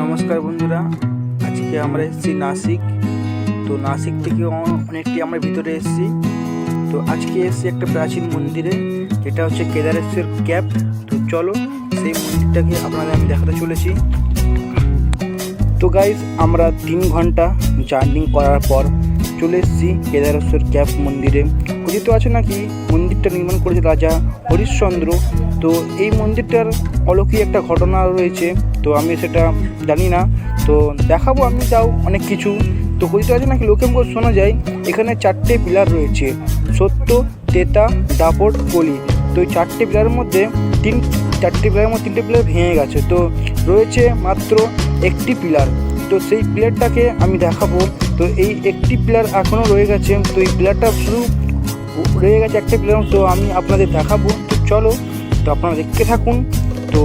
নমস্কার বন্ধুরা, আজকে আমরা এসেছি নাসিক। তো নাসিক থেকে অনেকটি আমরা ভিতরে এসেছি। তো আজকে এসেছি একটা প্রাচীন মন্দিরে, যেটা হচ্ছে কেদারেশ্বর ক্যাপ। তো চলো সেই মন্দিরটাকে আপনাদের আমি দেখাতে চলেছি। তো গাইস, আমরা 3 ঘন্টা জার্নি করার পর চলে এসেছি কেদারেশ্বর ক্যাপ মন্দিরে। কথিত আছে নাকি মন্দিরটা নির্মাণ করেছে রাজা হরিশ্চন্দ্র। তো এই মন্দিরটার অলৌকিক একটা ঘটনা রয়েছে, তো আমি সেটা জানি না, তো দেখাবো আমি তাও অনেক কিছু। তো কথিত আছে নাকি লোকে মুখে শোনা যায় এখানে 4টে পিলার রয়েছে, সত্য, তেতা, দাপট, কলি। তো এই 4টে পিলারের মধ্যে 3টে পিলার ভেঙে গেছে, তো রয়েছে মাত্র একটি পিলার। তো সেই পিলারটাকে আমি দেখাবো। তো এই একটি পিলার এখনও রয়ে গেছে, তো এই পিলারটা শুধু রয়ে গেছে একটা পিলার, তো আমি আপনাদের দেখাবো। তো চলো, তো আপনারা দেখতে থাকুন। তো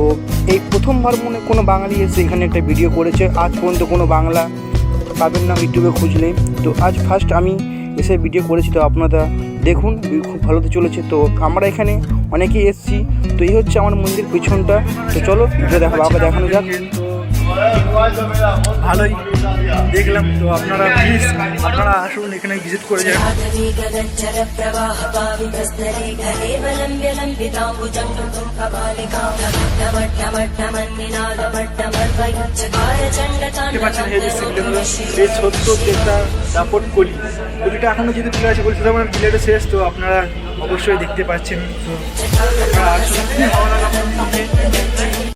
এই প্রথমবার মনে কোনো বাঙালি এসে এখানে একটা ভিডিও করেছে, আজ পর্যন্ত কোনো বাংলা পাবেন না ইউটিউবে খুঁজলে। তো আজ ফার্স্ট আমি এসে ভিডিও করেছি, তো আপনারা দেখুন, খুব ভালোতে চলেছে। তো আমরা এখানে অনেকেই এসেছি। তো এই হচ্ছে আমার মন্দির পিছনটা। তো চলো দেখানো যাক। ভালোই দেখলাম, তো আপনারা প্লিজ আপনারা আসুন, এখানে ভিজিট করে যান। সত্য, তেতা, দাপট, কলি। কলিটা এখনো যেহেতু পিলার আছে, কলি আমার পিলারটা শেষ, তো আপনারা অবশ্যই দেখতে পাচ্ছেন। তো আপনারা আসুন, ভালো লাগা।